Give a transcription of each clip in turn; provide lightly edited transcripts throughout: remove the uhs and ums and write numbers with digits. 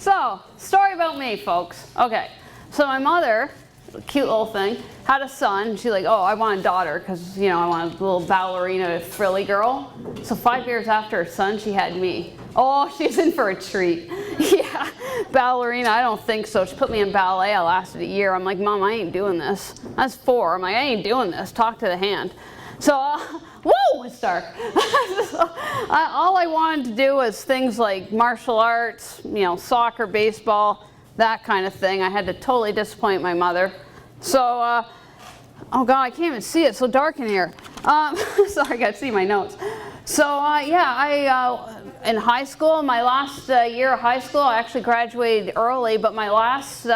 So, story about me, folks. Okay, so my mother, cute little thing, had a son. She's like, oh, I want a daughter because, you know, I want a little ballerina frilly girl. So 5 years after her son, she had me. Oh, she's in for a treat. Yeah, ballerina, I don't think so. She put me in ballet. I lasted a year. I'm like, Mom, I ain't doing this. That's 4. I'm like, I ain't doing this. Talk to the hand. So, whoa, it's dark. All I wanted to do was things like martial arts, you know, soccer, baseball, that kind of thing. I had to totally disappoint my mother. So, oh God, I can't even see it. It's so dark in here. Sorry, I got to see my notes. So, yeah, in high school, my last year of high school, I actually graduated early, but my last,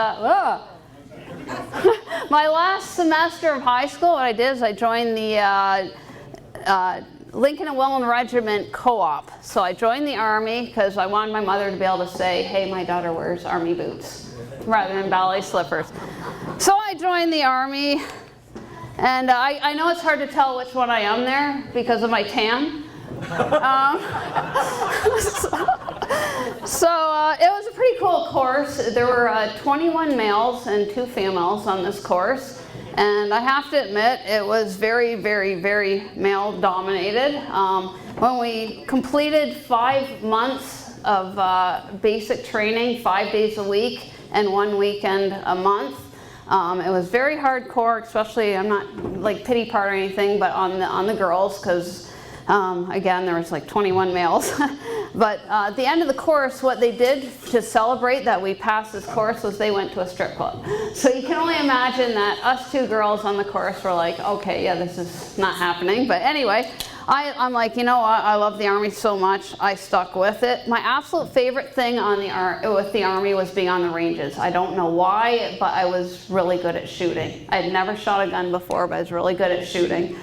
my last semester of high school, what I did is I joined the Lincoln and Welland Regiment co-op. So I joined the Army because I wanted my mother to be able to say, hey, my daughter wears Army boots, rather than ballet slippers. So I joined the Army, and I know it's hard to tell which one I am there because of my tan. So it was a pretty cool course. There were 21 males and 2 females on this course. And I have to admit, it was very, very, very male dominated. When we completed 5 months of basic training, 5 days a week and 1 weekend a month, it was very hardcore, especially, I'm not like pity part or anything, but on the girls, because again, there was like 21 males. But at the end of the course, what they did to celebrate that we passed this course was they went to a strip club. So you can only imagine that us 2 girls on the course were like, okay, yeah, this is not happening. But anyway, I'm like, you know what, I love the Army so much, I stuck with it. My absolute favorite thing on with the Army was being on the ranges. I don't know why, but I was really good at shooting. I had never shot a gun before, but I was really good at shooting.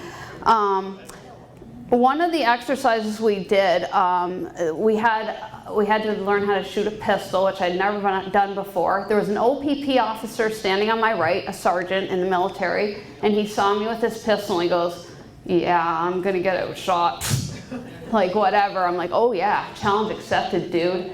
One of the exercises we did, we had to learn how to shoot a pistol, which I'd never done before. There was an OPP officer standing on my right, a sergeant in the military, and he saw me with this pistol and he goes, yeah, I'm gonna get outshot. Like, whatever. I'm like, oh yeah, challenge accepted, dude.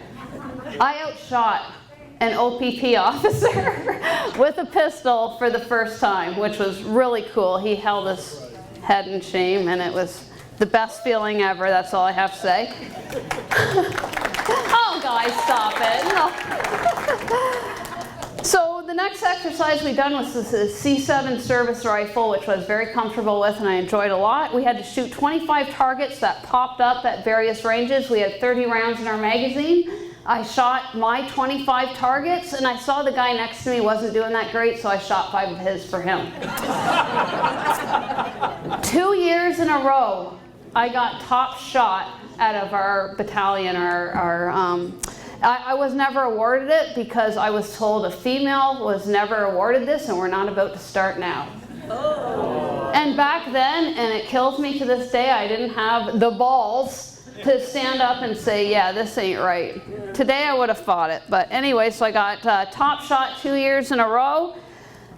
I outshot an OPP officer with a pistol for the first time, which was really cool. He held his head in shame, and it was the best feeling ever. That's all I have to say. Oh, guys, stop it. No. So the next exercise we done was this C7 service rifle, which I was very comfortable with and I enjoyed a lot. We had to shoot 25 targets that popped up at various ranges. We had 30 rounds in our magazine. I shot my 25 targets, and I saw the guy next to me wasn't doing that great, so I shot 5 of his for him. 2 years in a row, I got top shot out of our battalion. I was never awarded it because I was told a female was never awarded this, and we're not about to start now. Oh. And back then, and it kills me to this day, I didn't have the balls to stand up and say, yeah, this ain't right. Today I would have fought it. But anyway, so I got top shot 2 years in a row.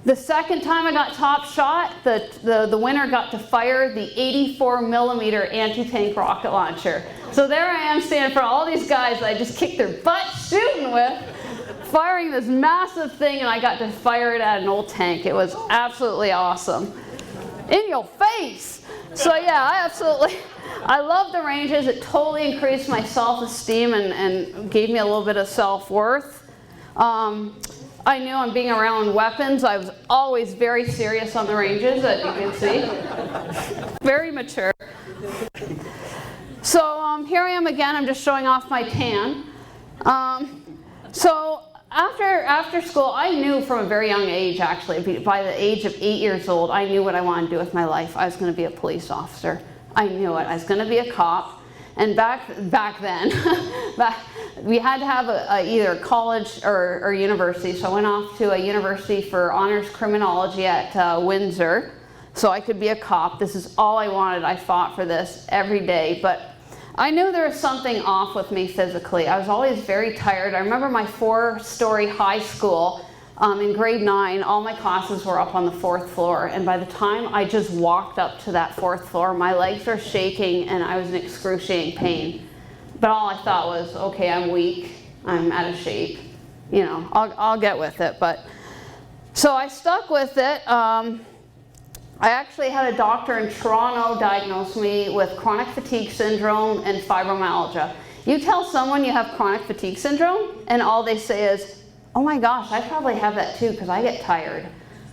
The second time I got top shot, the winner got to fire the 84 millimeter anti-tank rocket launcher. So there I am standing in front of all these guys that I just kicked their butt shooting with, firing this massive thing, and I got to fire it at an old tank. It was absolutely awesome. In your face! So yeah, I love the ranges. It totally increased my self-esteem and gave me a little bit of self-worth. I knew on being around weapons, I was always very serious on the ranges, as you can see. Very mature. So here I am again. I'm just showing off my tan. So after school, I knew from a very young age, actually, by the age of 8 years old, I knew what I wanted to do with my life. I was going to be a police officer. I knew it. I was going to be a cop. And back then, we had to have either college or university. So I went off to a university for honors criminology at Windsor, so I could be a cop. This is all I wanted. I fought for this every day. But I knew there was something off with me physically. I was always very tired. I remember my 4-story high school. In grade 9, all my classes were up on the 4th floor, and by the time I just walked up to that 4th floor, my legs were shaking and I was in excruciating pain. But all I thought was, okay, I'm weak, I'm out of shape, you know, I'll get with it. But so I stuck with it. I actually had a doctor in Toronto diagnose me with chronic fatigue syndrome and fibromyalgia. You tell someone you have chronic fatigue syndrome and all they say is, oh my gosh, I probably have that too because I get tired.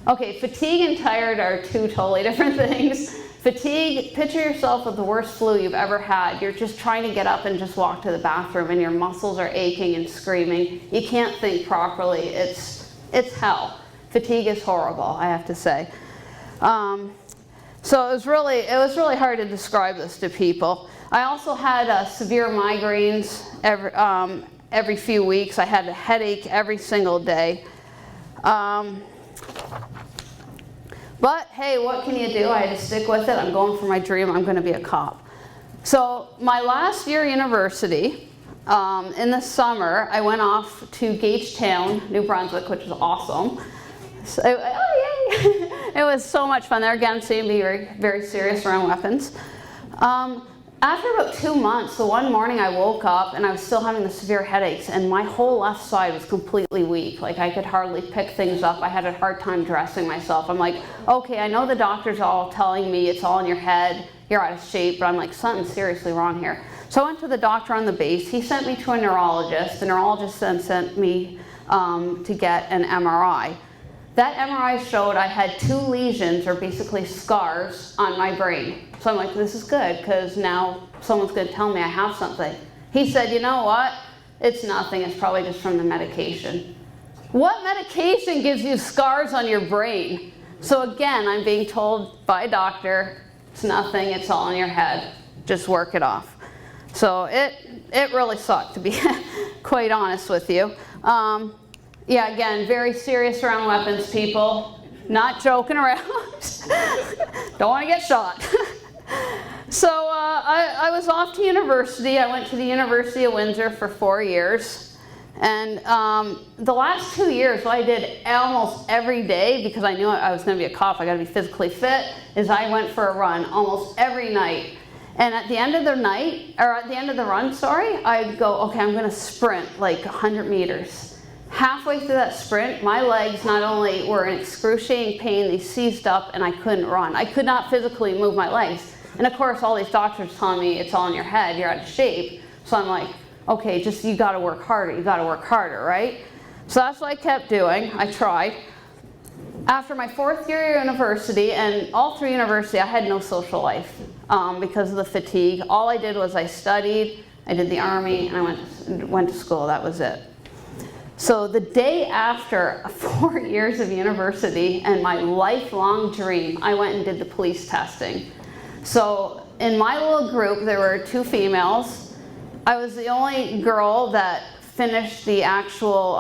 Okay, fatigue and tired are two totally different things. Fatigue, picture yourself with the worst flu you've ever had. You're just trying to get up and just walk to the bathroom and your muscles are aching and screaming. You can't think properly. It's hell. Fatigue is horrible, I have to say. So it was really hard to describe this to people. I also had severe migraines every few weeks. I had a headache every single day. But hey, what can you do? I had to stick with it. I'm going for my dream. I'm going to be a cop. So my last year of university, in the summer, I went off to Gagetown, New Brunswick, which is awesome. So, oh yay! It was so much fun there. Again, seemed to be very, very serious around weapons. After about 2 months, the one morning I woke up and I was still having the severe headaches and my whole left side was completely weak. Like I could hardly pick things up. I had a hard time dressing myself. I'm like, okay, I know the doctors are all telling me it's all in your head, you're out of shape, but I'm like, something's seriously wrong here. So I went to the doctor on the base. He sent me to a neurologist. The neurologist then sent me to get an MRI. That MRI showed I had 2 lesions, or basically scars, on my brain. So I'm like, this is good, because now someone's going to tell me I have something. He said, you know what? It's nothing. It's probably just from the medication. What medication gives you scars on your brain? So again, I'm being told by a doctor, it's nothing. It's all in your head. Just work it off. So it really sucked, to be quite honest with you. Yeah, again, very serious around weapons, people. Not joking around. Don't want to get shot. So I was off to university. I went to the University of Windsor for 4 years. And the last 2 years, what I did almost every day, because I knew I was going to be a cop, I got to be physically fit, is I went for a run almost every night. And at the end of the night, or at the end of the run, sorry, I'd go, okay, I'm going to sprint like 100 meters. Halfway through that sprint, my legs not only were in excruciating pain, they seized up and I couldn't run. I could not physically move my legs. And of course, all these doctors telling me it's all in your head, you're out of shape. So I'm like, okay, just you gotta work harder, right? So that's what I kept doing. I tried. After my 4th year of university, and all through university, I had no social life because of the fatigue. All I did was I studied, I did the Army, and I went to school. That was it. So the day after 4 years of university and my lifelong dream, I went and did the police testing. So in my little group, there were 2 females. I was the only girl that finished the actual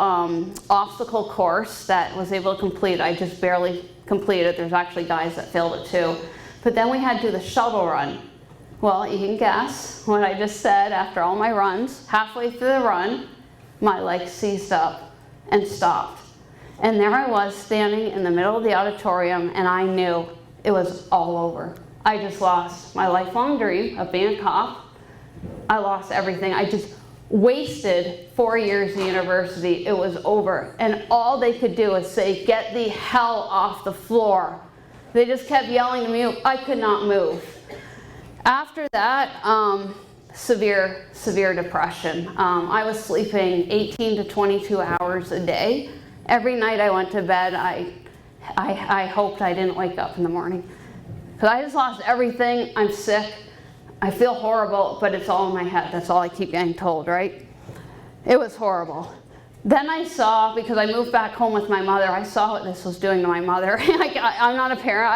obstacle course that was able to complete it. I just barely completed it. There's actually guys that failed it too. But then we had to do the shuttle run. Well, you can guess what I just said after all my runs. Halfway through the run, my legs seized up and stopped. And there I was standing in the middle of the auditorium and I knew it was all over. I just lost my lifelong dream of being a cop. I lost everything. I just wasted 4 years of university. It was over. And all they could do was say, get the hell off the floor. They just kept yelling to me. I could not move. After that, severe depression. I was sleeping 18 to 22 hours a day. Every night I went to bed, I hoped I didn't wake up in the morning. Because I just lost everything. I'm sick. I feel horrible, but it's all in my head. That's all I keep getting told, right? It was horrible. Then I saw, because I moved back home with my mother, I saw what this was doing to my mother. I'm not a parent.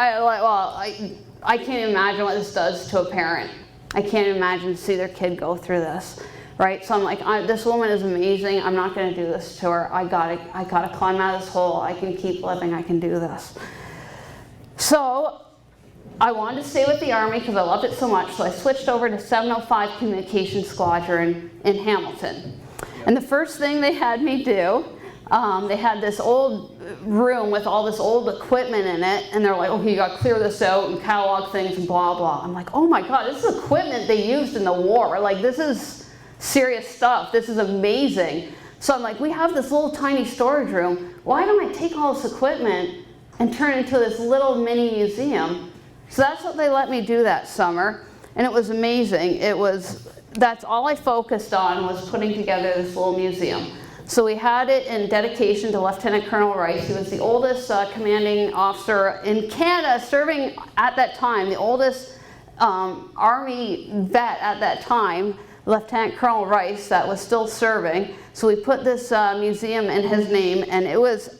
I can't imagine what this does to a parent. I can't imagine to see their kid go through this, right? So I'm like, this woman is amazing. I'm not going to do this to her. I gotta climb out of this hole. I can keep living. I can do this. So I wanted to stay with the Army because I loved it so much. So I switched over to 705 Communications Squadron in Hamilton. And the first thing they had me do, they had this old room with all this old equipment in it, and they're like, okay, you gotta clear this out and catalog things and blah, blah. I'm like, oh my God, this is equipment they used in the war. Like, this is serious stuff. This is amazing. So I'm like, we have this little tiny storage room. Why don't I take all this equipment and turn it into this little mini museum? So that's what they let me do that summer. And it was amazing. That's all I focused on, was putting together this little museum. So we had it in dedication to Lieutenant Colonel Rice. He was the oldest commanding officer in Canada, serving at that time, the oldest Army vet at that time, Lieutenant Colonel Rice, that was still serving. So we put this museum in his name, and it was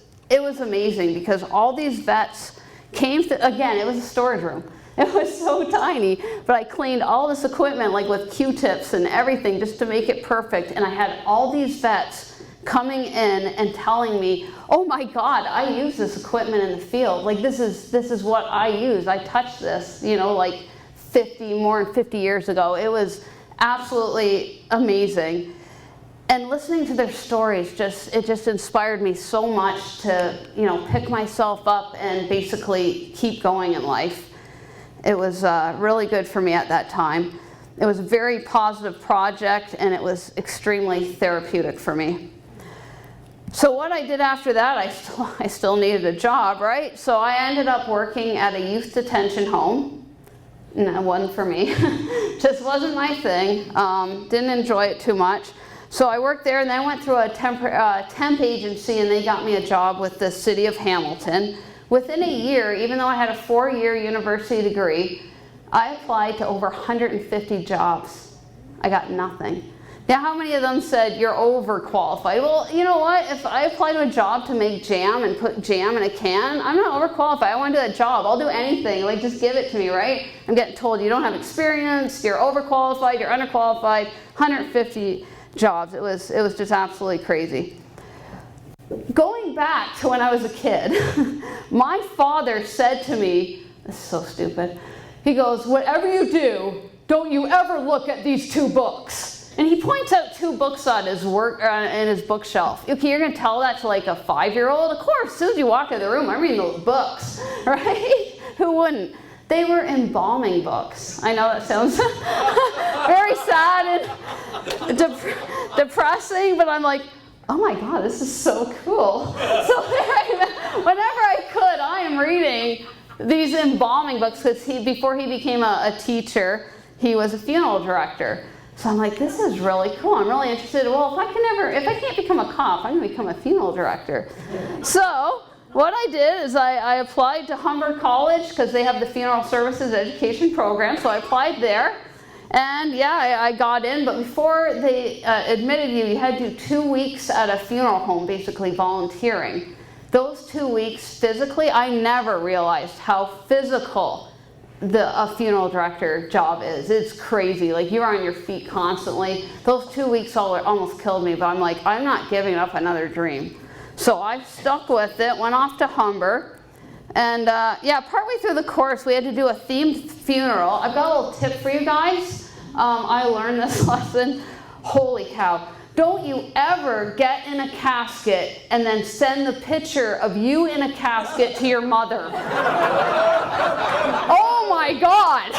amazing because all these vets came to, again, it was a storage room. It was so tiny, but I cleaned all this equipment like with Q-tips and everything just to make it perfect. And I had all these vets coming in and telling me, oh my God, I use this equipment in the field. Like this is what I use. I touched this, you know, like more than 50 years ago. It was absolutely amazing. And listening to their stories, it just inspired me so much to, you know, pick myself up and basically keep going in life. It was really good for me at that time. It was a very positive project, and it was extremely therapeutic for me. So what I did after that, I still needed a job, right? So I ended up working at a youth detention home. No, it wasn't for me. Just wasn't my thing. Didn't enjoy it too much. So I worked there, and then I went through a temp agency, and they got me a job with the city of Hamilton. Within a year, even though I had a 4-year university degree, I applied to over 150 jobs. I got nothing. Now, how many of them said, you're overqualified? Well, you know what? If I apply to a job to make jam and put jam in a can, I'm not overqualified. I want to do that job. I'll do anything. Like, just give it to me, right? I'm getting told you don't have experience, you're overqualified, you're underqualified. 150 jobs. It was just absolutely crazy. Going back to when I was a kid, my father said to me, this is so stupid, he goes, whatever you do, don't you ever look at these 2 books. And he points out 2 books on his in his bookshelf. Okay, you're going to tell that to like a 5-year-old? Of course, as soon as you walk in the room, I'm reading those books, right? Who wouldn't? They were embalming books. I know that sounds very sad and depressing, but I'm like, oh my God, this is so cool. So whenever I could, I am reading these embalming books, because before he became a teacher, he was a funeral director. So I'm like, this is really cool. I'm really interested. Well, if I can't become a cop, I'm going to become a funeral director. So what I did is I applied to Humber College, because they have the funeral services education program. So I applied there. And yeah, I got in, but before they admitted you had to do 2 weeks at a funeral home, basically volunteering. Those 2 weeks physically, I never realized how physical a funeral director job is. It's crazy. Like, you're on your feet constantly. Those 2 weeks almost killed me, but I'm like, I'm not giving up another dream. So I stuck with it, went off to Humber. And yeah, partway through the course, we had to do a themed funeral. I've got a little tip for you guys. I learned this lesson. Holy cow. Don't you ever get in a casket and then send the picture of you in a casket to your mother. Oh my God.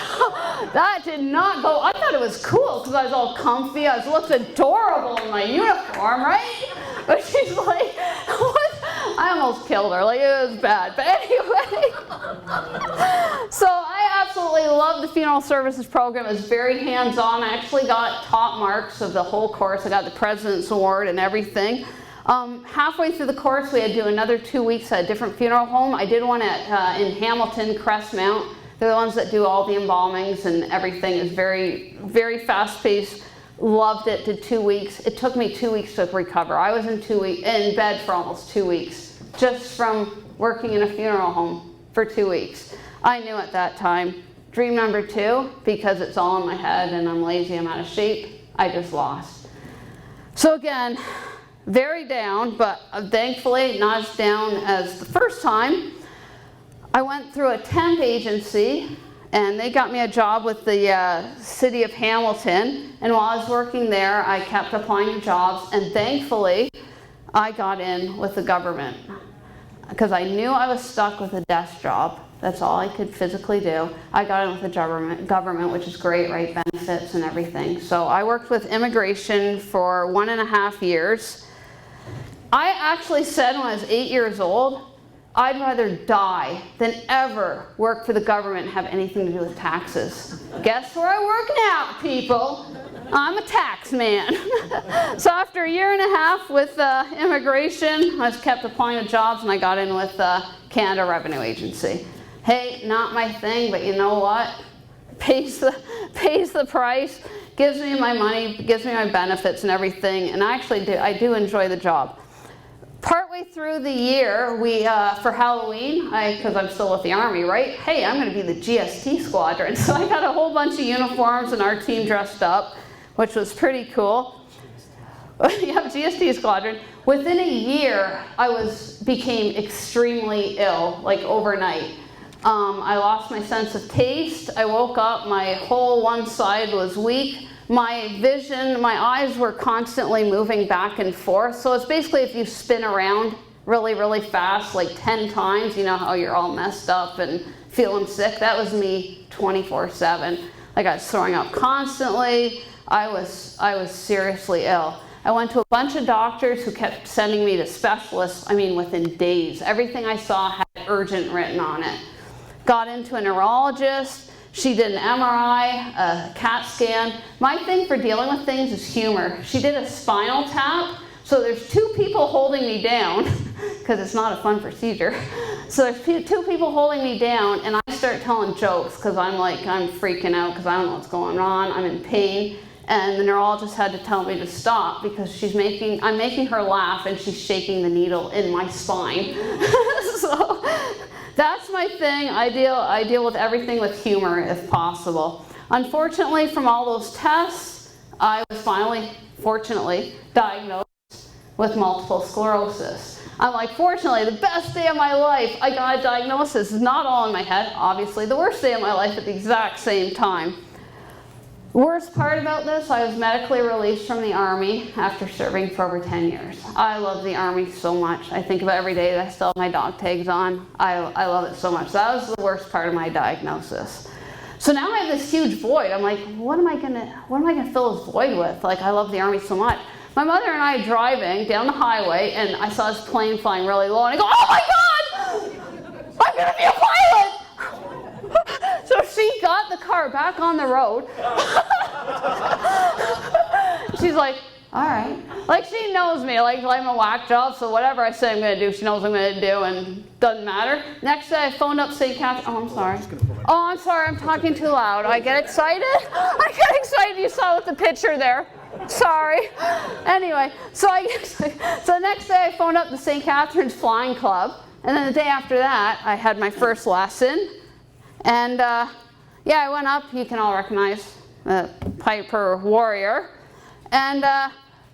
That did not go. I thought it was cool because I was all comfy. I looked adorable in my uniform, right? But she's like, what? I almost killed her. Like, it was bad. But anyway. So I absolutely love the funeral services program. It was very hands-on. I actually got top marks of the whole course. I got the President's Award and everything. Halfway through the course, we had to do another 2 weeks at a different funeral home. I did one in Hamilton, Crestmount. They're the ones that do all the embalmings and everything. It's very, very fast-paced. Loved it. Did 2 weeks. It took me 2 weeks to recover. I was in bed for almost 2 weeks, just from working in a funeral home for 2 weeks. I knew at that time. Dream number 2, because it's all in my head and I'm lazy, I'm out of shape, I just lost. So again, very down, but thankfully not as down as the first time. I went through a temp agency, and they got me a job with the city of Hamilton. And while I was working there, I kept applying to jobs, and thankfully, I got in with the government. Because I knew I was stuck with a desk job. That's all I could physically do. I got in with the government, which is great, right? Benefits and everything. So I worked with immigration for 1.5 years. I actually said when I was 8 years old, I'd rather die than ever work for the government and have anything to do with taxes. Guess where I work now, people? I'm a tax man. So after a year and a half with immigration, I was kept applying to jobs, and I got in with Canada Revenue Agency. Hey, not my thing, but you know what? Pays the price, gives me my money, gives me my benefits and everything, and I do enjoy the job. Partway through the year, we for Halloween, because I'm still with the Army, right? Hey, I'm going to be the GST squadron. So I got a whole bunch of uniforms and our team dressed up, which was pretty cool. Yeah, GST squadron. Within a year, I became extremely ill, like overnight. I lost my sense of taste. I woke up, my whole one side was weak. My vision, my eyes were constantly moving back and forth. So it's basically if you spin around really, really fast, like 10 times, you know how you're all messed up and feeling sick. That was me 24/7. Like I was throwing up constantly. I was seriously ill. I went to a bunch of doctors who kept sending me to specialists, I mean within days. Everything I saw had urgent written on it. Got into a neurologist. She did an MRI, a CAT scan. My thing for dealing with things is humor. She did a spinal tap. So there's two people holding me down, because it's not a fun procedure. So there's two people holding me down, and I start telling jokes, because I'm freaking out, because I don't know what's going on. I'm in pain. And the neurologist had to tell me to stop, because I'm making her laugh, and she's shaking the needle in my spine. So that's my thing. I deal with everything with humor if possible. Unfortunately, from all those tests, I was finally, fortunately, diagnosed with multiple sclerosis. I'm like, fortunately, the best day of my life, I got a diagnosis. It's not all in my head, obviously. The worst day of my life at the exact same time. Worst part about this, I was medically released from the Army after serving for over 10 years. I love the Army so much. I think about every day that I still have my dog tags on. I love it so much. That was the worst part of my diagnosis. So now I have this huge void. I'm like, what am I gonna fill this void with? Like, I love the Army so much. My mother and I are driving down the highway, and I saw this plane flying really low, and I go, oh my God! I'm gonna be a pilot! So she got the car back on the road. She's like, all right. Like, she knows me. Like, I'm a whack job, so whatever I say I'm going to do, she knows I'm going to do, and doesn't matter. Next day, I phoned up St. Catherine. Oh, I'm sorry. Oh, I'm sorry. I'm talking too loud. I get excited. I get excited. You saw with the picture there. Sorry. Anyway, so next day, I phoned up the St. Catherine's Flying Club, and then the day after that, I had my first lesson. And yeah, I went up. You can all recognize the Piper Warrior. And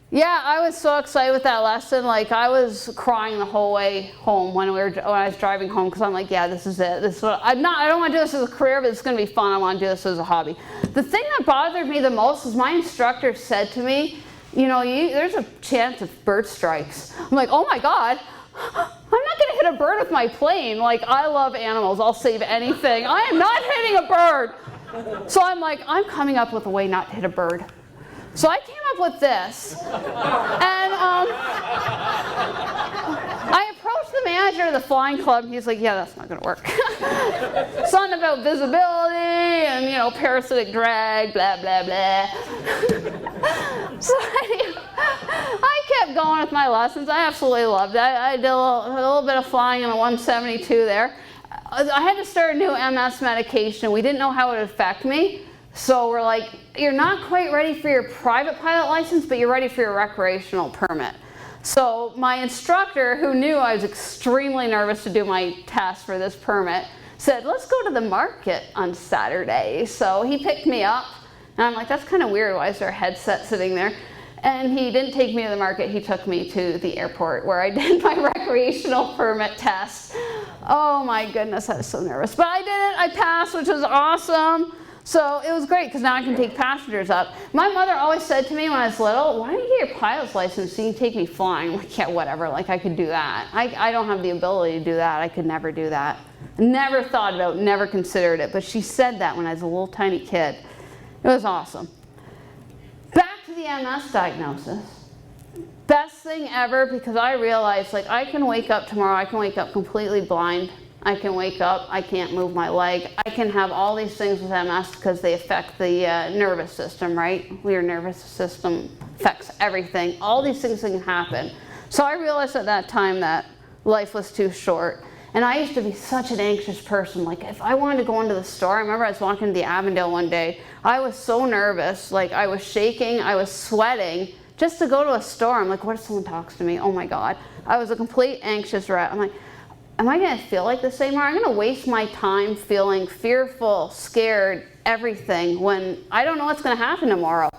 yeah, I was so excited with that lesson. Like, I was crying the whole way home when I was driving home, because I'm like, yeah, this is it. This is what I don't want to do this as a career, but it's going to be fun. I want to do this as a hobby. The thing that bothered me the most is my instructor said to me, you know, there's a chance of bird strikes. I'm like, oh my God. I'm not going to hit a bird with my plane. Like, I love animals. I'll save anything. I am not hitting a bird. So I'm like, I'm coming up with a way not to hit a bird. So I came up with this. And I approached the manager of the flying club. He's like, yeah, that's not going to work. Something about visibility and, you know, parasitic drag, blah, blah, blah. So I kept going with my lessons. I absolutely loved it. I did a little bit of flying in a 172 there. I had to start a new MS medication. We didn't know how it would affect me. So we're like, you're not quite ready for your private pilot license, but you're ready for your recreational permit. So my instructor, who knew I was extremely nervous to do my test for this permit, said, let's go to the market on Saturday. So he picked me up, and I'm like, that's kind of weird. Why is there a headset sitting there? And he didn't take me to the market. He took me to the airport where I did my recreational permit test. Oh my goodness, I was so nervous. But I did it. I passed, which was awesome. So it was great, because now I can take passengers up. My mother always said to me when I was little, why don't you get your pilot's license so you can take me flying? I'm like, yeah, whatever, like I could do that. I don't have the ability to do that. I could never do that. Never thought about it, never considered it. But she said that when I was a little tiny kid. It was awesome. Back to the MS diagnosis. Best thing ever, because I realized, like, I can wake up tomorrow, I can wake up completely blind. I can wake up, I can't move my leg. I can have all these things with MS because they affect the nervous system, right? Your nervous system affects everything. All these things can happen. So I realized at that time that life was too short. And I used to be such an anxious person. Like, if I wanted to go into the store, I remember I was walking to the Avondale one day. I was so nervous, like I was shaking, I was sweating, just to go to a store. I'm like, what if someone talks to me? Oh my God. I was a complete anxious wreck. I'm like, am I gonna feel like this anymore? I'm gonna waste my time feeling fearful, scared, everything, when I don't know what's gonna happen tomorrow.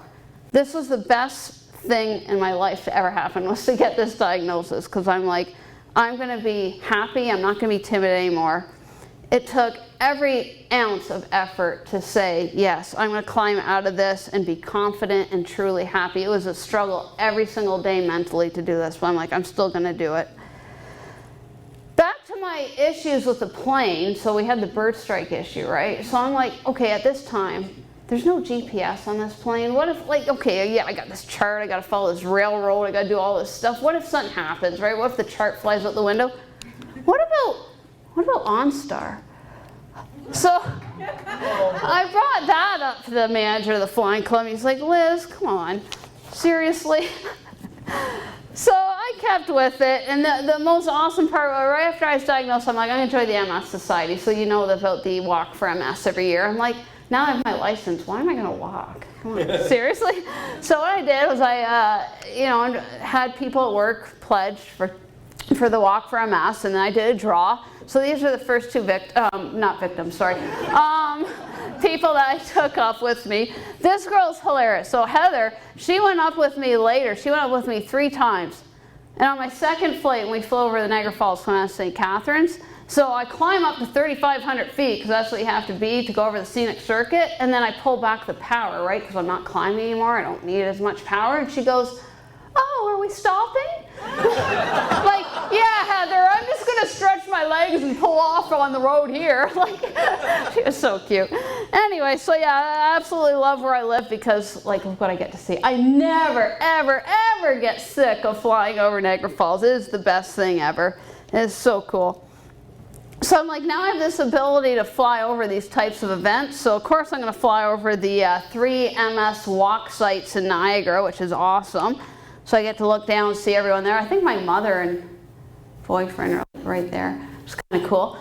This was the best thing in my life to ever happen, was to get this diagnosis, because I'm like, I'm gonna be happy, I'm not gonna be timid anymore. It took every ounce of effort to say, yes, I'm gonna climb out of this and be confident and truly happy. It was a struggle every single day mentally to do this, but I'm like, I'm still gonna do it. Back to my issues with the plane, so we had the bird strike issue, right? So I'm like, okay, at this time, there's no GPS on this plane. What if, like, okay, yeah, I got this chart, I gotta follow this railroad, I gotta do all this stuff. What if something happens, right? What if the chart flies out the window? What about OnStar? So I brought that up to the manager of the flying club. He's like, Liz, come on, seriously? So I kept with it, and the most awesome part, right after I was diagnosed, I'm like, I enjoy the MS Society, so you know about the Walk for MS every year. I'm like, now I have my license, why am I gonna walk? Come on, seriously? So what I did was I, had people at work pledge for the Walk for MS, and then I did a draw. So these are the first two people that I took up with me. This girl's hilarious. So Heather, she went up with me later. She went up with me 3 times. And on my second flight, when we flew over the Niagara Falls, coming out of St. Catharines, so I climb up to 3,500 feet, because that's what you have to be to go over the scenic circuit, and then I pull back the power, right, because I'm not climbing anymore. I don't need as much power. And she goes, oh, are we stopping? Like, yeah, Heather, I'm just going to stretch my legs and pull off on the road here. Like, she was so cute. Anyway, so yeah, I absolutely love where I live, because, like, look what I get to see. I never, ever, ever get sick of flying over Niagara Falls. It is the best thing ever. It's so cool. So I'm like, now I have this ability to fly over these types of events. So of course I'm going to fly over the 3 MS walk sites in Niagara, which is awesome. So I get to look down and see everyone there. I think my mother and boyfriend are right there. It's kind of cool.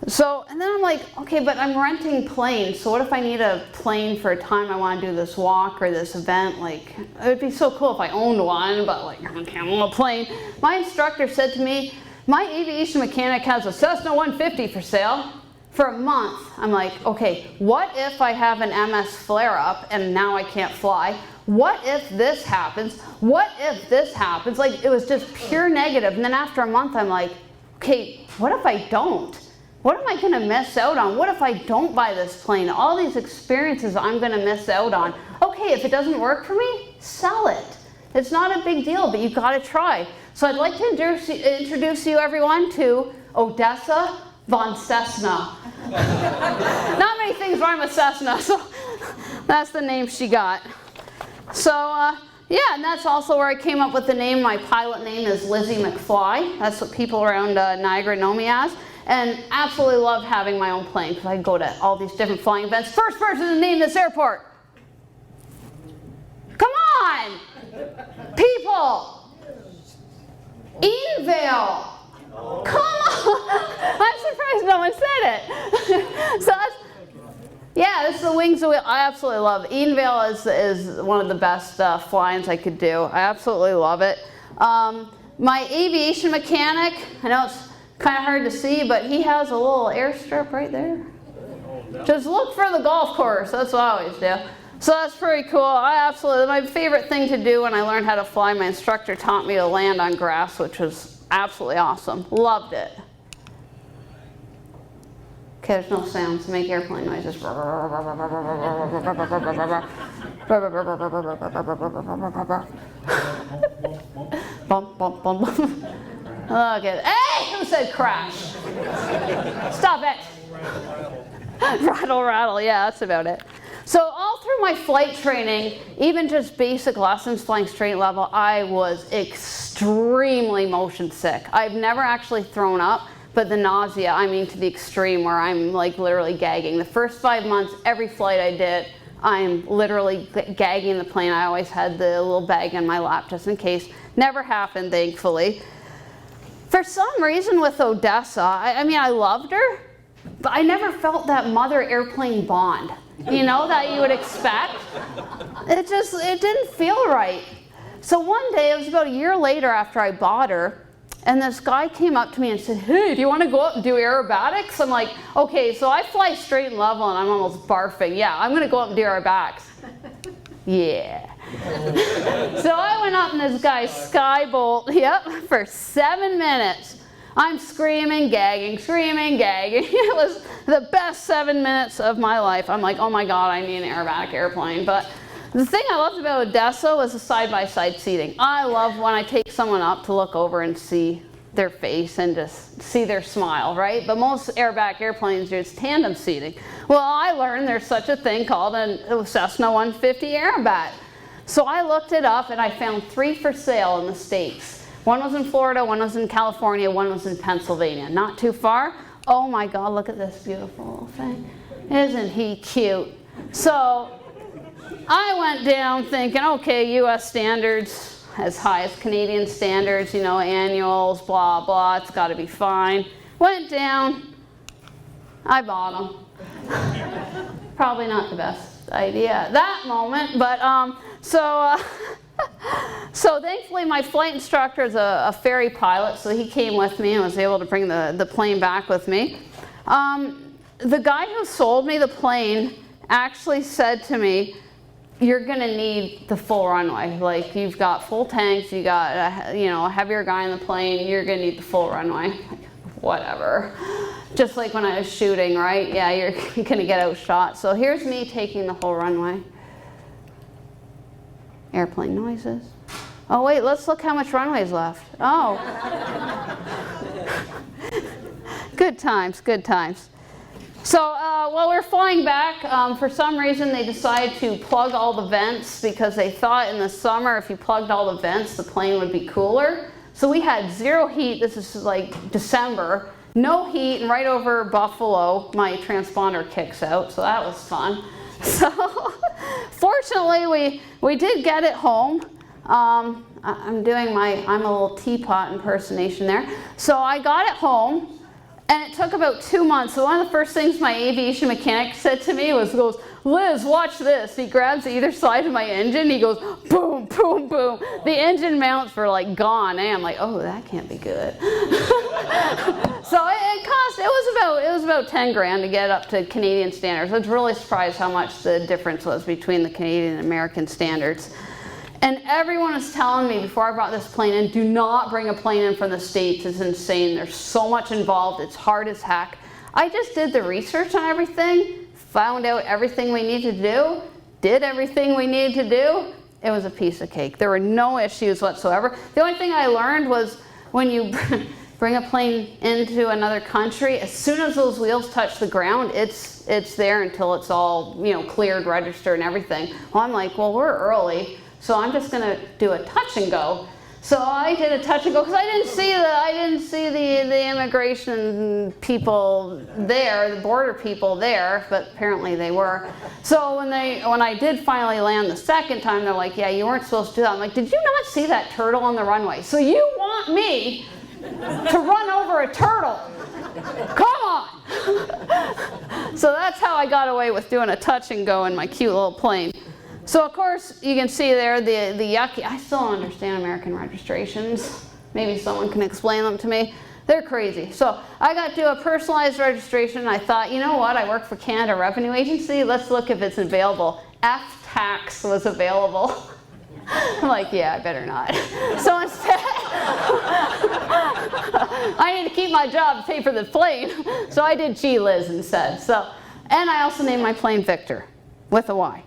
So, and then I'm like, okay, but I'm renting planes. So what if I need a plane for a time I want to do this walk or this event? Like, it would be so cool if I owned one, but like, I can't own a plane. My instructor said to me, my aviation mechanic has a Cessna 150 for sale for a month. I'm like, okay, what if I have an MS flare-up and now I can't fly? What if this happens? What if this happens? Like, it was just pure negative. And then after a month, I'm like, okay, what if I don't? What am I going to miss out on? What if I don't buy this plane? All these experiences I'm going to miss out on. Okay, if it doesn't work for me, sell it. It's not a big deal, but you've got to try. So I'd like to introduce you, everyone, to Odessa von Cessna. Not many things rhyme with Cessna, so that's the name she got. So, yeah, and that's also where I came up with the name. My pilot name is Lizzy McFly. That's what people around Niagara know me as. And absolutely love having my own plane, because I go to all these different flying events. First person to name this airport. Come on, people. Edenvale. Come on. I'm surprised no one said it. So that's, yeah, this is the Wings of Wheel. I absolutely love it. Edenvale is one of the best fly-ins I could do. I absolutely love it. My aviation mechanic, I know it's kind of hard to see, but he has a little airstrip right there. Just look for the golf course. That's what I always do. So that's pretty cool. My favorite thing to do when I learned how to fly, my instructor taught me to land on grass, which was absolutely awesome. Loved it. Okay, there's no sounds to make airplane noises. Bump, bump, bump. Look at it. Hey, who said crash? Stop it. Rattle, rattle. Yeah, that's about it. So all through my flight training, even just basic lessons flying straight level, I was extremely motion sick. I've never actually thrown up, but the nausea, I mean to the extreme where I'm like literally gagging. The first 5 months, every flight I did, I'm literally gagging the plane. I always had the little bag in my lap just in case. Never happened, thankfully. For some reason with Odessa, I mean, I loved her, but I never felt that mother-airplane bond, you know, that you would expect. It didn't feel right. So one day, it was about a year later after I bought her, and this guy came up to me and said, hey, do you want to go up and do aerobatics? I'm like, okay, so I fly straight and level and I'm almost barfing. Yeah, I'm going to go up and do aerobatics. Yeah. So I went up in this guy's Skybolt, yep, for 7 minutes. I'm screaming, gagging, screaming, gagging. It was the best 7 minutes of my life. I'm like, oh my God, I need an aerobatic airplane. But the thing I loved about Odessa was the side-by-side seating. I love when I take someone up to look over and see their face and just see their smile, right? But most aerobatic airplanes, there's tandem seating. Well, I learned there's such a thing called a Cessna 150 Aerobat. So I looked it up and I found 3 for sale in the States. One was in Florida, one was in California, one was in Pennsylvania. Not too far. Oh my God, look at this beautiful little thing. Isn't he cute? So I went down thinking, okay, US standards, as high as Canadian standards, you know, annuals, blah, blah, it's got to be fine. Went down, I bought them. Probably not the best idea at that moment, but so thankfully my flight instructor is a ferry pilot, so he came with me and was able to bring the plane back with me. The guy who sold me the plane actually said to me, you're going to need the full runway. Like, you've got full tanks, you got a heavier guy in the plane, you're going to need the full runway. Like, whatever. Just like when I was shooting, right? Yeah, you're going to get outshot. So here's me taking the whole runway. Airplane noises. Oh wait, let's look how much runway's left. Oh. Good times, good times. So while we're flying back, for some reason they decided to plug all the vents because they thought in the summer if you plugged all the vents the plane would be cooler. So we had 0 heat, this is like December, no heat, and right over Buffalo my transponder kicks out, so that was fun. So fortunately we did get it home. I'm a little teapot impersonation there. So I got it home. And it took about 2 months. So one of the first things my aviation mechanic said to me goes, Liz, watch this. He grabs either side of my engine. He goes, boom, boom, boom. The engine mounts were like gone. And I'm like, oh, that can't be good. So it was about 10 grand to get up to Canadian standards. I was really surprised how much the difference was between the Canadian and American standards. And everyone was telling me before I brought this plane in, do not bring a plane in from the States. It's insane. There's so much involved. It's hard as heck. I just did the research on everything, found out everything we needed to do, did everything we needed to do. It was a piece of cake. There were no issues whatsoever. The only thing I learned was when you bring a plane into another country, as soon as those wheels touch the ground, it's there until it's all, cleared, registered, and everything. Well, I'm like, well, we're early. So I'm just going to do a touch and go. So I did a touch and go because I didn't see the immigration people there, the border people there, but apparently they were. So when I did finally land the second time, they're like, yeah, you weren't supposed to do that. I'm like, did you not see that turtle on the runway? So you want me to run over a turtle? Come on! So that's how I got away with doing a touch and go in my cute little plane. So of course you can see there the yucky, I still don't understand American registrations. Maybe someone can explain them to me. They're crazy. So I got to do a personalized registration. I thought, you know what, I work for Canada Revenue Agency. Let's look if it's available. F-tax was available. I'm like, yeah, I better not. So instead, I need to keep my job to pay for the plane. So I did G-Liz instead. And I also named my plane Victor with a Y.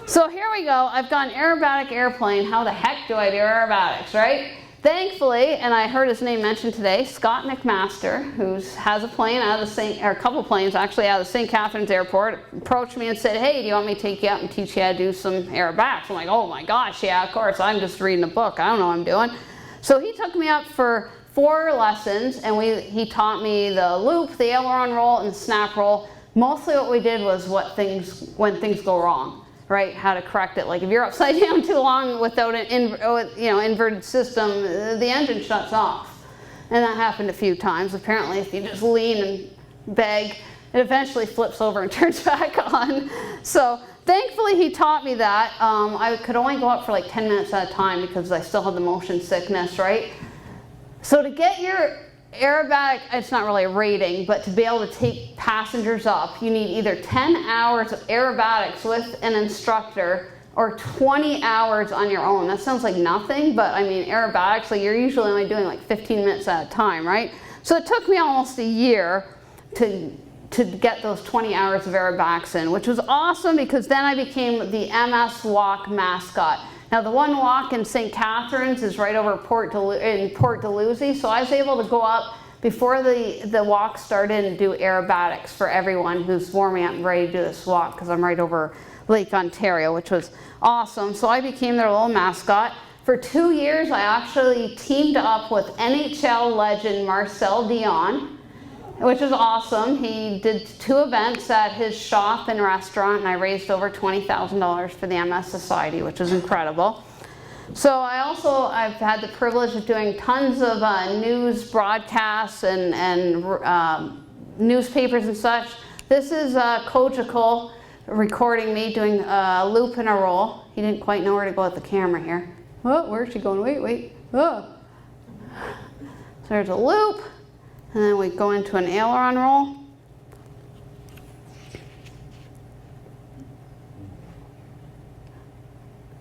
So here we go. I've got an aerobatic airplane. How the heck do I do aerobatics, right? thankfully, and I heard his name mentioned today, Scott McMaster, who has a plane out of a couple planes actually out of St. Catharines Airport, approached me and said, hey, do you want me to take you out and teach you how to do some aerobatics? I'm like, oh my gosh, yeah, of course, I'm just reading a book, I don't know what I'm doing. So he took me up for 4 lessons, and he taught me the loop, the aileron roll, and the snap roll. Mostly what we did was when things go wrong. Right, how to correct it. Like if you're upside down too long without an inverted system, the engine shuts off. And that happened a few times. Apparently, if you just lean and beg, it eventually flips over and turns back on. So thankfully, he taught me that. I could only go up for like 10 minutes at a time because I still had the motion sickness, right? So to get your aerobatic, it's not really a rating, but to be able to take passengers up, you need either 10 hours of aerobatics with an instructor or 20 hours on your own. That sounds like nothing, but I mean aerobatics, like you're usually only doing like 15 minutes at a time, right? So it took me almost a year to get those 20 hours of aerobatics in, which was awesome because then I became the MS Walk mascot. Now the one walk in St. Catharines is right over Port Dalhousie, so I was able to go up before the walk started and do aerobatics for everyone who's warming up and ready to do this walk because I'm right over Lake Ontario, which was awesome. So I became their little mascot. For 2 years, I actually teamed up with NHL legend Marcel Dion, which is awesome. He did 2 events at his shop and restaurant, and I raised over $20,000 for the MS Society, which was incredible. So I've had the privilege of doing tons of news broadcasts and newspapers and such. This is Kojikul recording me doing a loop and a roll. He didn't quite know where to go with the camera here. Oh, where's she going? Wait. Oh. So there's a loop. And then we go into an aileron roll.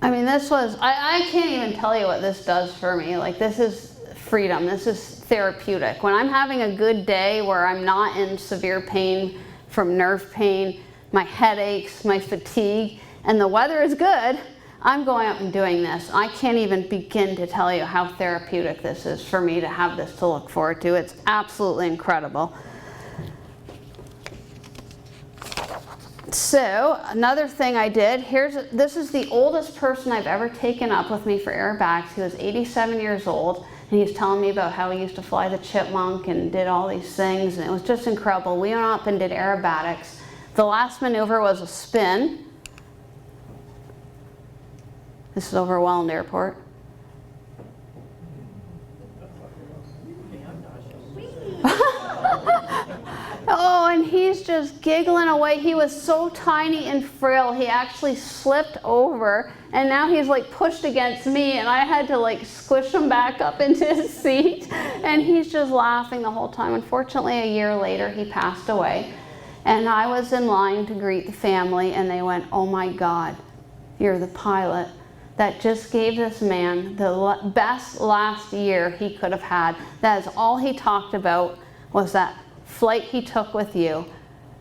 I mean, this was, I can't even tell you what this does for me. Like, this is freedom. This is therapeutic. When I'm having a good day where I'm not in severe pain from nerve pain, my headaches, my fatigue, and the weather is good, I'm going up and doing this. I can't even begin to tell you how therapeutic this is for me to have this to look forward to. It's absolutely incredible. So another thing I did, this is the oldest person I've ever taken up with me for aerobatics. He was 87 years old, and he's telling me about how he used to fly the Chipmunk and did all these things, and it was just incredible. We went up and did aerobatics. The last maneuver was a spin. This is over Welland Airport. Oh, and he's just giggling away. He was so tiny and frail, he actually slipped over, and now he's like pushed against me, and I had to like squish him back up into his seat, and he's just laughing the whole time. Unfortunately, a year later, he passed away, and I was in line to greet the family, and they went, "Oh my God, you're the pilot that just gave this man the best last year he could have had." That is all he talked about, was that flight he took with you.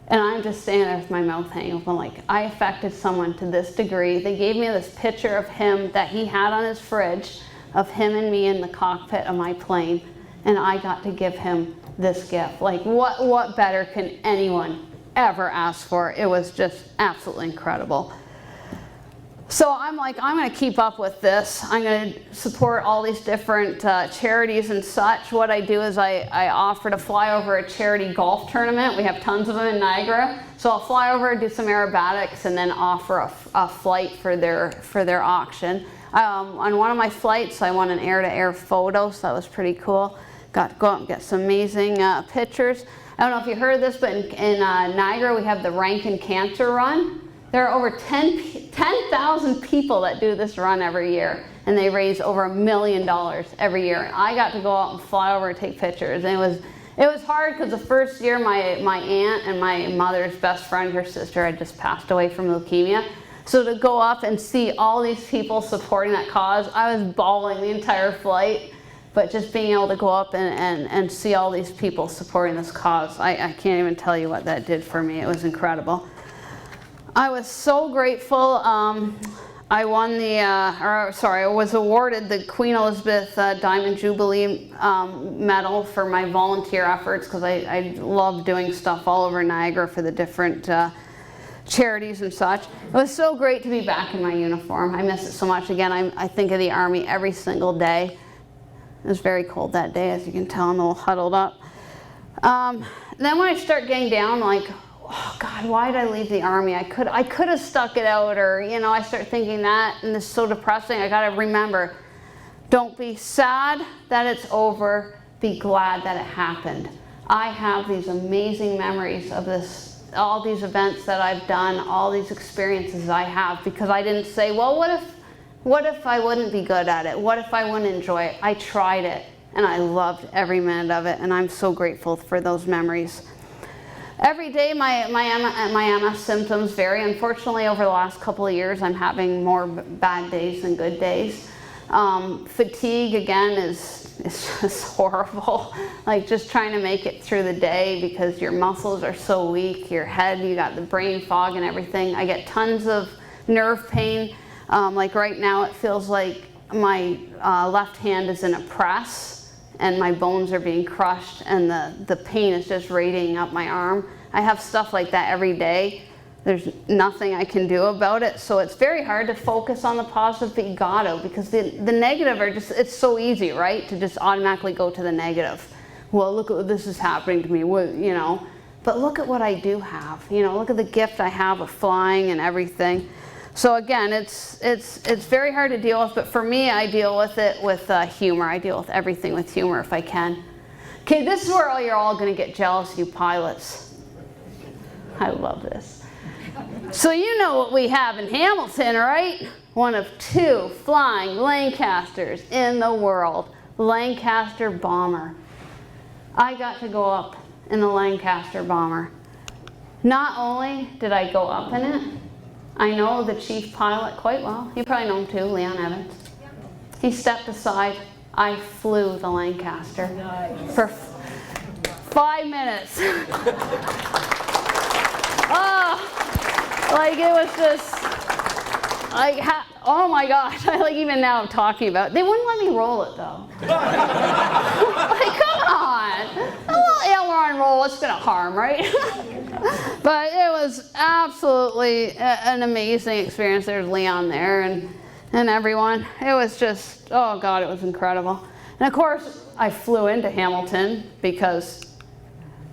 And I'm just standing there with my mouth hanging open, like, I affected someone to this degree. They gave me this picture of him that he had on his fridge, of him and me in the cockpit of my plane, and I got to give him this gift. Like, what better can anyone ever ask for? It was just absolutely incredible. So I'm like, I'm going to keep up with this. I'm going to support all these different charities and such. What I do is I offer to fly over a charity golf tournament. We have tons of them in Niagara. So I'll fly over, do some aerobatics, and then offer a flight for their auction. On one of my flights, I won an air-to-air photo, so that was pretty cool. Got to go out and get some amazing pictures. I don't know if you heard this, but in Niagara, we have the Rankin Cancer Run. There are over 10,000 people that do this run every year, and they raise over $1 million every year. And I got to go out and fly over and take pictures. And it was hard because the first year my aunt and my mother's best friend, her sister, had just passed away from leukemia. So to go up and see all these people supporting that cause, I was bawling the entire flight. But just being able to go up and see all these people supporting this cause, I can't even tell you what that did for me. It was incredible. I was so grateful. I won the, I was awarded the Queen Elizabeth Diamond Jubilee medal for my volunteer efforts, because I love doing stuff all over Niagara for the different charities and such. It was so great to be back in my uniform. I miss it so much. Again, I think of the Army every single day. It was very cold that day, as you can tell. I'm all huddled up. Then when I start getting down, like, oh God, why did I leave the Army? I could have stuck it out, or, you know, I start thinking that, and it's so depressing. I gotta remember, don't be sad that it's over, be glad that it happened. I have these amazing memories of this, all these events that I've done, all these experiences I have, because I didn't say, well, what if I wouldn't be good at it? What if I wouldn't enjoy it? I tried it, and I loved every minute of it, and I'm so grateful for those memories. Every day my MS symptoms vary. Unfortunately, over the last couple of years, I'm having more bad days than good days. Fatigue, again, is just horrible. Like, just trying to make it through the day because your muscles are so weak, your head, you got the brain fog and everything. I get tons of nerve pain. Like right now, it feels like my left hand is in a press, and my bones are being crushed, and the pain is just radiating up my arm. I have stuff like that every day. There's nothing I can do about it, so it's very hard to focus on the positive, but you gotta, because the negative are just, it's so easy, right, to just automatically go to the negative. Well, look at what this is happening to me, you know, but look at what I do have, you know, look at the gift I have of flying and everything. So again, it's very hard to deal with, but for me, I deal with it with humor. I deal with everything with humor if I can. Okay, this is where you're all going to get jealous, you pilots. I love this. So you know what we have in Hamilton, right? One of 2 flying Lancasters in the world. Lancaster bomber. I got to go up in the Lancaster bomber. Not only did I go up in it, I know the chief pilot quite well. You probably know him too, Leon Evans. He stepped aside. I flew the Lancaster for 5 minutes. Oh, like it was just, like, oh my gosh, I like even now talking about it. They wouldn't let me roll it though. Like, come on. A little aileron roll, what's gonna harm, right? But it was absolutely an amazing experience. There's Leon there and everyone. It was just, oh God, it was incredible. And of course, I flew into Hamilton because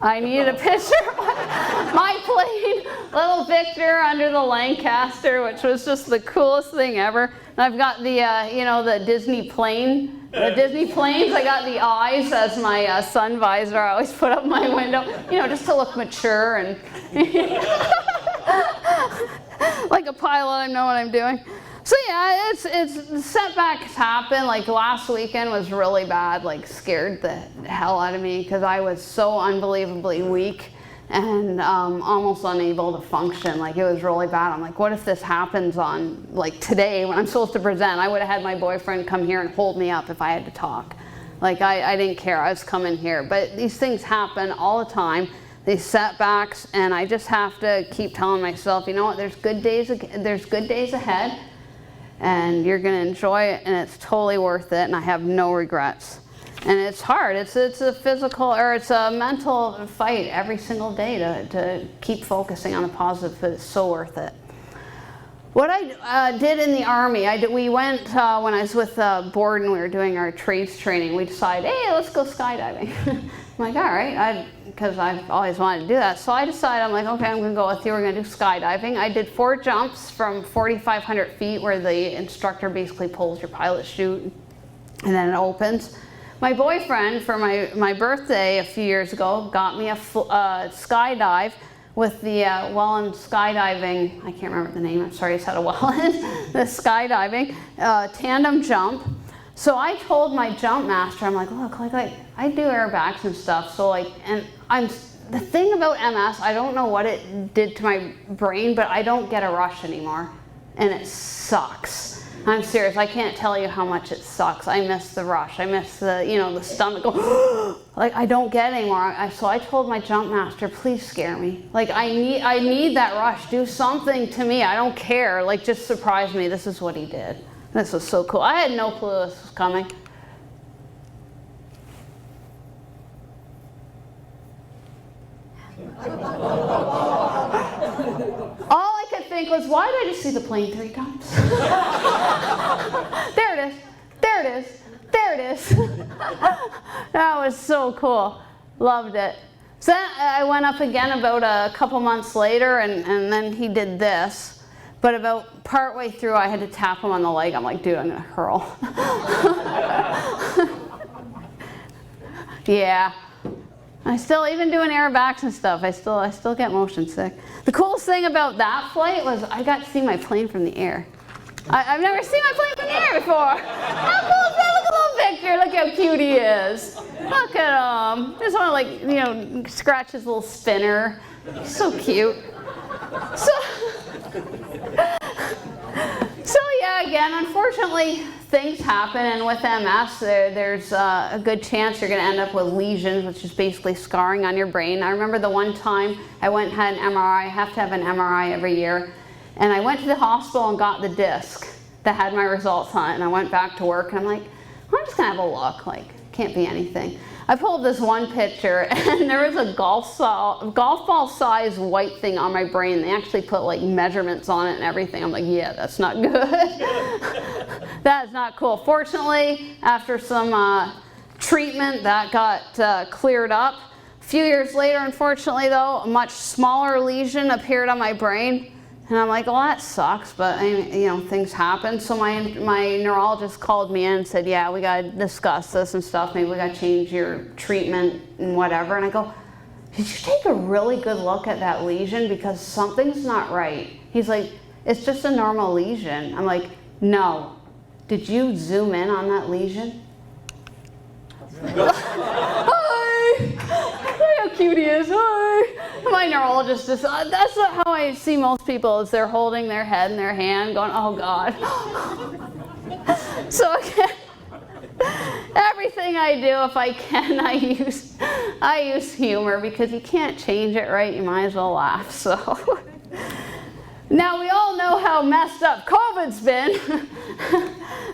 I needed a picture of my plane, little Victor under the Lancaster, which was just the coolest thing ever. And I've got the, you know, the Disney plane. The Disney planes, I got the eyes as my sun visor. I always put up my window, you know, just to look mature and like a pilot, I know what I'm doing. So yeah, it's setbacks happen. Like last weekend was really bad, like scared the hell out of me because I was so unbelievably weak and almost unable to function. Like it was really bad. I'm like, what if this happens on like today when I'm supposed to present? I would have had my boyfriend come here and hold me up if I had to talk. Like I didn't care, I was coming here. But these things happen all the time, these setbacks, and I just have to keep telling myself, you know what, there's good days ahead, and you're gonna enjoy it, and it's totally worth it, and I have no regrets. And it's hard, it's a physical, or it's a mental fight every single day to keep focusing on the positive, but it's so worth it. What I did in the Army, we went, when I was with Borden, we were doing our trades training, we decided, hey, let's go skydiving. I'm like, all right, because I've always wanted to do that. So I decided, I'm like, okay, I'm gonna go with you, we're gonna do skydiving. I did 4 jumps from 4,500 feet where the instructor basically pulls your pilot chute and then it opens. My boyfriend, for my birthday a few years ago, got me a skydive with the Welland skydiving, I can't remember the name, I'm sorry, it's out of Welland, the skydiving tandem jump. So I told my jump master, I'm like, look, like I do airbags and stuff, so like, and the thing about MS, I don't know what it did to my brain, but I don't get a rush anymore, and it sucks. I'm serious. I can't tell you how much it sucks. I miss the rush. I miss the, you know, the stomach go, like I don't get anymore. So I told my jump master, please scare me. Like I need that rush. Do something to me. I don't care. Like just surprise me. This is what he did. This was so cool. I had no clue this was coming. All I could think was, why did I just see the plane 3 times? There it is. There it is. There it is. That was so cool. Loved it. So then I went up again about a couple months later, and then he did this. But about partway through, I had to tap him on the leg. I'm like, dude, I'm going to hurl. Yeah. I still, even doing aerobatics and stuff, I still get motion sick. The coolest thing about that flight was I got to see my plane from the air. I've never seen my plane from the air before. How cool is that? Look at little Victor. Look how cute he is. Look at him. Just want to, like, you know, scratch his little spinner. He's so cute. So yeah, again, unfortunately, things happen, and with MS, there's a good chance you're going to end up with lesions, which is basically scarring on your brain. I remember the one time I went and had an MRI. I have to have an MRI every year. And I went to the hospital and got the disc that had my results on it. And I went back to work, and I'm like, I'm just going to have a look. Like, can't be anything. I pulled this one picture, and there was a golf ball size white thing on my brain. They actually put like measurements on it and everything. I'm like, yeah, that's not good. That is not cool. Fortunately, after some treatment, that got cleared up. A few years later, unfortunately though, a much smaller lesion appeared on my brain. And I'm like, well, that sucks, but you know, things happen. So my neurologist called me in and said, yeah, we got to discuss this and stuff. Maybe we got to change your treatment and whatever. And I go, did you take a really good look at that lesion? Because something's not right. He's like, it's just a normal lesion. I'm like, no. Did you zoom in on that lesion? Hi! Look how cute he is. Hi! My neurologist just, that's not how I see most people, is they're holding their head in their hand going, oh God. So again, everything I do, if I can, I use humor, because you can't change it, right? You might as well laugh. So now we all know how messed up COVID's been.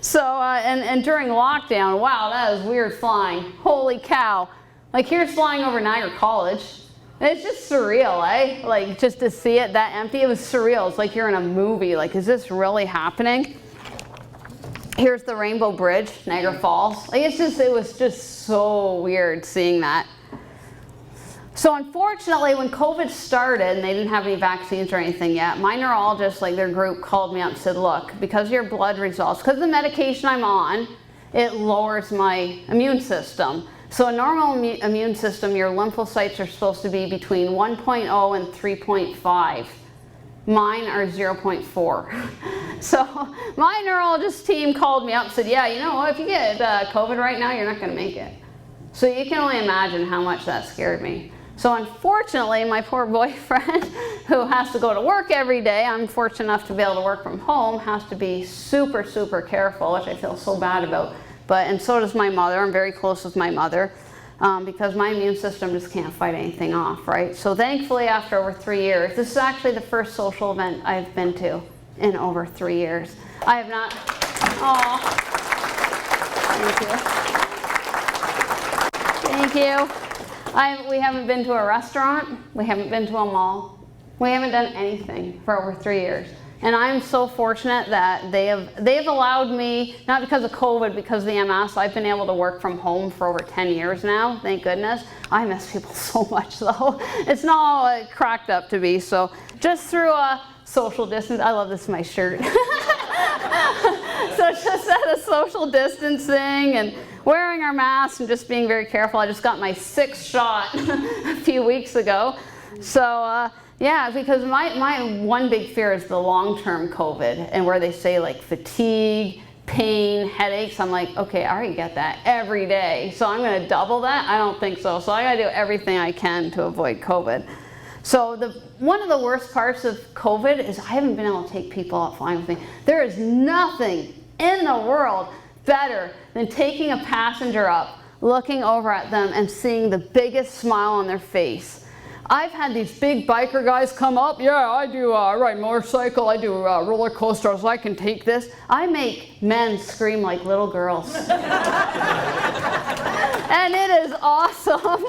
So, and during lockdown, wow, that was weird flying. Holy cow. Like here's flying over Niagara College. It's just surreal, eh? Like just to see it that empty, it was surreal. It's like you're in a movie. Like, is this really happening? Here's the Rainbow Bridge, Niagara Falls. Like it was just so weird seeing that. So unfortunately, when COVID started and they didn't have any vaccines or anything yet, my neurologist, like their group, called me up and said, look, because your blood results, because the medication I'm on, it lowers my immune system. So a normal immune system, your lymphocytes are supposed to be between 1.0 and 3.5. Mine are 0.4. So my neurologist team called me up and said, yeah, you know what, if you get COVID right now, you're not going to make it. So you can only imagine how much that scared me. So unfortunately, my poor boyfriend, who has to go to work every day, I'm fortunate enough to be able to work from home, has to be super, super careful, which I feel so bad about. And so does my mother. I'm very close with my mother because my immune system just can't fight anything off, right? So thankfully, after over 3 years, this is actually the first social event I've been to in over 3 years. I have not, oh, thank you. Thank you. We haven't been to a restaurant. We haven't been to a mall. We haven't done anything for over 3 years. And I'm so fortunate that they've allowed me, not because of COVID, because of the MS, I've been able to work from home for over 10 years now, thank goodness. I miss people so much though. It's not all cracked up to be, so just through a social distance, I love this in my shirt. So just at a social distancing and wearing our masks and just being very careful. I just got my 6th shot a few weeks ago. So yeah, because my one big fear is the long-term COVID, and where they say like fatigue, pain, headaches. I'm like, okay, I already get that every day, so I'm going to double that? I don't think so. So I got to do everything I can to avoid COVID. So one of the worst parts of COVID is I haven't been able to take people out flying with me. There is nothing in the world better than taking a passenger up, looking over at them and seeing the biggest smile on their face? I've had these big biker guys come up. Yeah, I do ride motorcycle, I do roller coasters, I can take this. I make men scream like little girls. And it is awesome.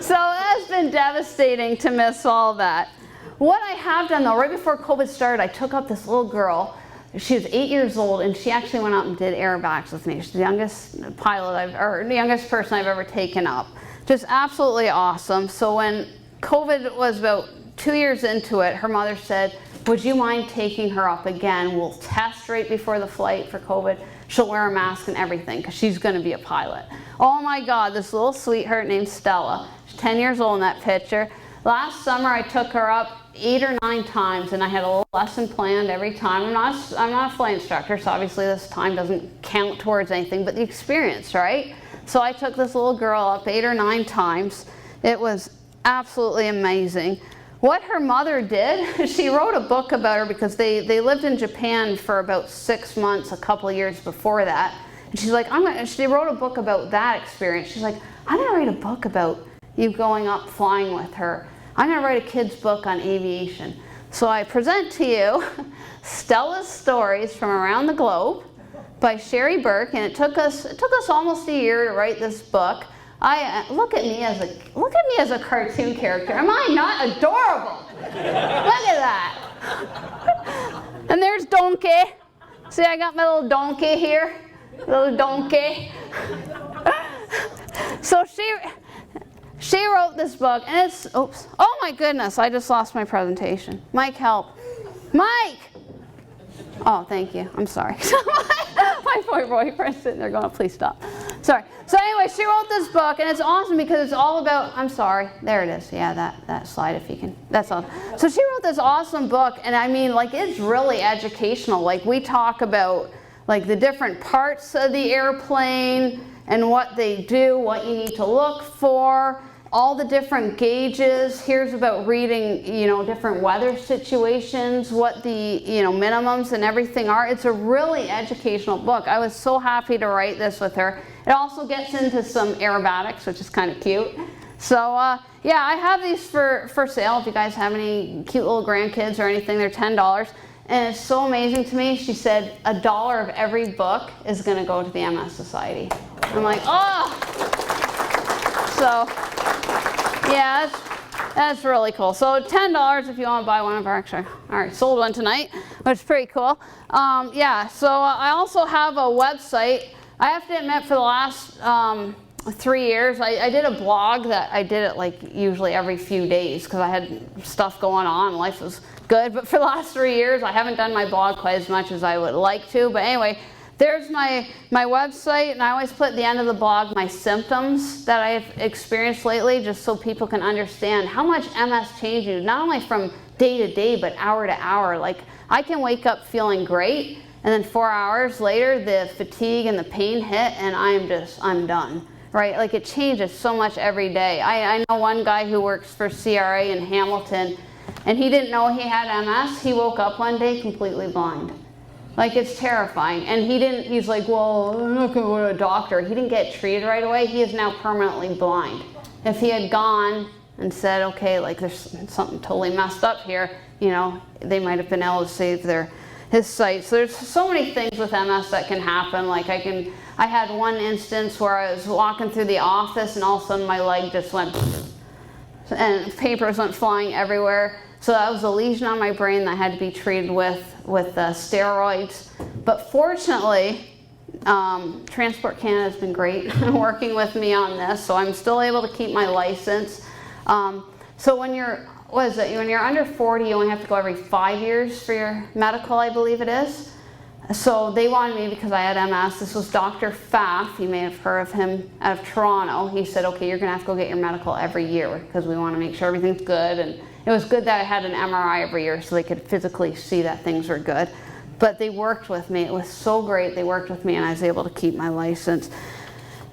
So it has been devastating to miss all that. What I have done though, right before COVID started, I took up this little girl. She was 8 years old, and she actually went out and did airbags with me. She's the youngest pilot or the youngest person I've ever taken up. Just absolutely awesome. So when COVID was about 2 years into it, her mother said, would you mind taking her up again? We'll test right before the flight for COVID. She'll wear a mask and everything because she's going to be a pilot. Oh my God, this little sweetheart named Stella. She's 10 years old in that picture. Last summer I took her up 8 or 9 times, and I had a little lesson planned every time. I'm not a flight instructor, so obviously this time doesn't count towards anything, but the experience, right? So I took this little girl up 8 or 9 times. It was absolutely amazing. What her mother did, she wrote a book about her because they lived in Japan for about 6 months, a couple of years before that. And she's like, she wrote a book about that experience. She's like, I'm gonna write a book about you going up flying with her. I'm gonna write a kid's book on aviation. So I present to you Stella's Stories from Around the Globe by Sherry Burke, and it took us almost a year to write this book. Look at me as a cartoon character. Am I not adorable? Look at that. And there's Donkey. See, I got my little donkey here. Little donkey. So she wrote this book, and it's, oops. Oh my goodness, I just lost my presentation. Mike, help. Mike! Oh, thank you. I'm sorry. My poor boyfriend's sitting there going, please stop. Sorry. So anyway, she wrote this book, and it's awesome because it's all about, I'm sorry, there it is. Yeah, that slide if you can, that's all. So she wrote this awesome book, and I mean, like, it's really educational. Like, we talk about, like, the different parts of the airplane and what they do, what you need to look for, all the different gauges. Here's about reading, different weather situations, what the, minimums and everything are. It's a really educational book. I was so happy to write this with her. It also gets into some aerobatics, which is kind of cute. So, yeah, I have these for sale. If you guys have any cute little grandkids or anything, they're $10. And it's so amazing to me. She said $1 of every book is going to go to the MS Society. I'm like, oh! So, yeah, that's really cool. So $10 if you want to buy one of our, actually, all right, sold one tonight, which is pretty cool. Yeah, so I also have a website. I have to admit, for the last 3 years, I did a blog that I did it like usually every few days because I had stuff going on. Life was good, but for the last 3 years, I haven't done my blog quite as much as I would like to. But anyway, there's my website, and I always put at the end of the blog my symptoms that I've experienced lately, just so people can understand how much MS changed you, not only from day to day, but hour to hour. Like, I can wake up feeling great, and then 4 hours later, the fatigue and the pain hit, and I'm done, right? Like, it changes so much every day. I know one guy who works for CRA in Hamilton, and he didn't know he had MS. He woke up one day completely blind. Like, it's terrifying. And he's like, well, I'm not going to go to a doctor. He didn't get treated right away. He is now permanently blind. If he had gone and said, okay, like, there's something totally messed up here, they might have been able to save his sight. So there's so many things with MS that can happen. Like, I had one instance where I was walking through the office, and all of a sudden my leg just went, and papers went flying everywhere. So that was a lesion on my brain that had to be treated with steroids. But fortunately, Transport Canada has been great working with me on this, so I'm still able to keep my license. So when you're under 40, you only have to go every 5 years for your medical, I believe it is. So they wanted me because I had MS. This was Dr. Pfaff. You may have heard of him, out of Toronto. He said, okay, you're gonna have to go get your medical every year because we want to make sure everything's good. And it was good that I had an MRI every year so they could physically see that things were good. But they worked with me. It was so great. They worked with me, and I was able to keep my license.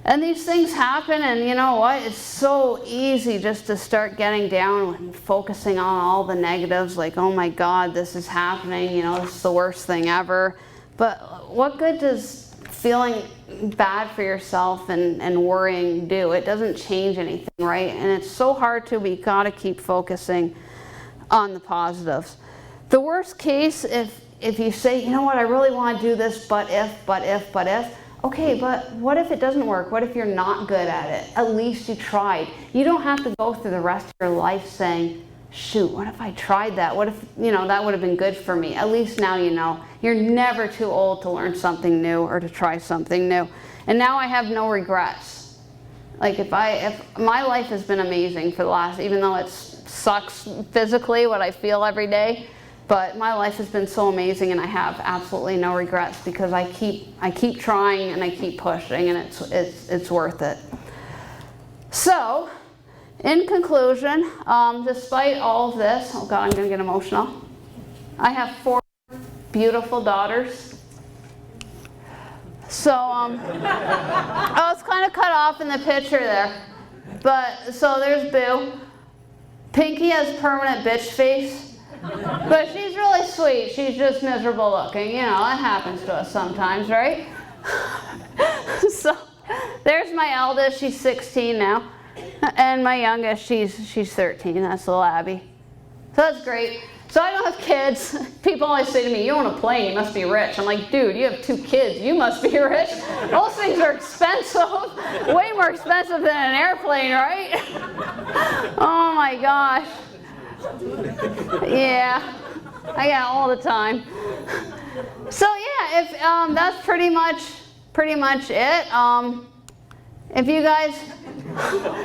And these things happen, and you know what? It's so easy just to start getting down and focusing on all the negatives, like, oh my God, this is happening, this is the worst thing ever. But what good does feeling bad for yourself and worrying do? It doesn't change anything, right? And it's so hard to, we gotta keep focusing on the positives. The worst case, if you say, you know what, I really want to do this, but if, okay, but what if it doesn't work? What if you're not good at it? At least you tried. You don't have to go through the rest of your life saying, shoot, what if I tried that? What if, that would have been good for me? At least now you know. You're never too old to learn something new or to try something new. And now I have no regrets. Like if my life has been amazing for the last, even though it sucks physically what I feel every day, but my life has been so amazing, and I have absolutely no regrets because I keep trying and I keep pushing, and it's worth it. So, in conclusion, despite all of this, oh God, I'm gonna get emotional. I have 4 beautiful daughters. So, oh, it's kind of cut off in the picture there. But, so there's Boo. Pinky has permanent bitch face. But she's really sweet. She's just miserable looking. That happens to us sometimes, right? So there's my eldest. She's 16 now. And my youngest, she's 13. That's little Abby. So that's great. So I don't have kids. People always say to me, you own a plane, you must be rich. I'm like, dude, you have 2 kids. You must be rich. Those things are expensive. Way more expensive than an airplane, right? Oh my gosh. Yeah, I get it all the time. So yeah, if that's pretty much it. If you guys,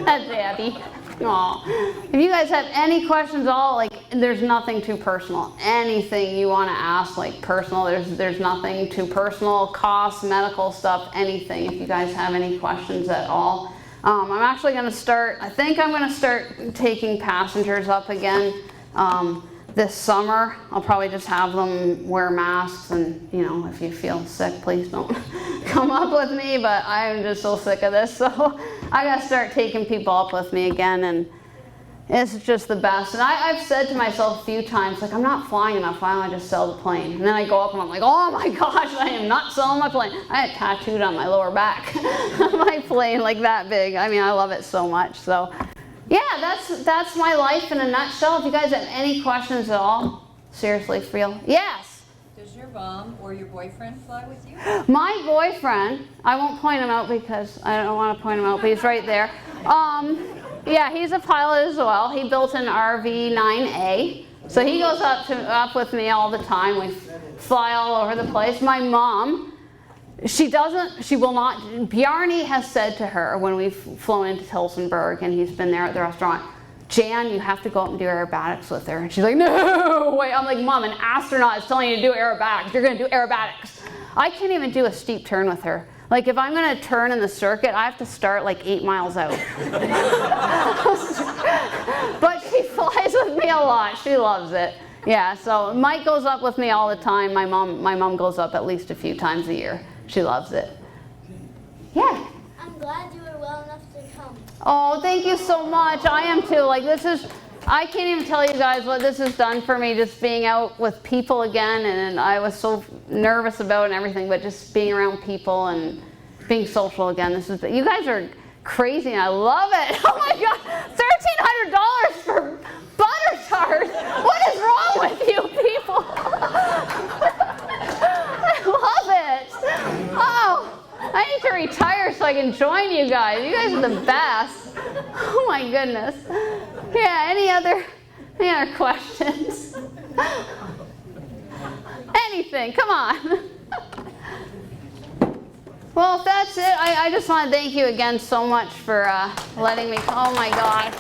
that's Abby. Aw. If you guys have any questions at all, like there's nothing too personal. Anything you want to ask, like personal, there's nothing too personal. Costs, medical stuff, anything. If you guys have any questions at all. I'm actually going to start, I think I'm going to start taking passengers up again this summer. I'll probably just have them wear masks, and if you feel sick, please don't come up with me, but I'm just so sick of this, so I got to start taking people up with me again, and it's just the best. And I've said to myself a few times, like, I'm not flying enough, why don't I just sell the plane? And then I go up and I'm like, oh my gosh, I am not selling my plane. I had tattooed on my lower back, my plane like that big. I mean, I love it so much. So yeah, that's my life in a nutshell. If you guys have any questions at all, seriously, for real. Yes? Does your mom or your boyfriend fly with you? My boyfriend, I won't point him out because I don't want to point him out, but he's right there. Yeah, he's a pilot as well. He built an RV-9A. So he goes up with me all the time. We fly all over the place. My mom, she will not, Bjarni has said to her when we've flown into Tilsonburg and he's been there at the restaurant, Jan, you have to go up and do aerobatics with her. And she's like, no way. I'm like, Mom, an astronaut is telling you to do aerobatics. You're going to do aerobatics. I can't even do a steep turn with her. Like if I'm going to turn in the circuit, I have to start like 8 miles out. But she flies with me a lot. She loves it. Yeah, so Mike goes up with me all the time. My mom goes up at least a few times a year. She loves it. Yeah. I'm glad you were well enough to come. Oh, thank you so much. I am too. Like I can't even tell you guys what this has done for me, just being out with people again, and I was so nervous about and everything, but just being around people and being social again. You guys are crazy and I love it. Oh my God, $1,300 for butter tarts. What is wrong with you people? I love it. Oh, I need to retire so I can join you guys. You guys are the best. Oh my goodness. Yeah, any other questions? Anything, come on. Well, if that's it, I just want to thank you again so much for letting me, oh my gosh.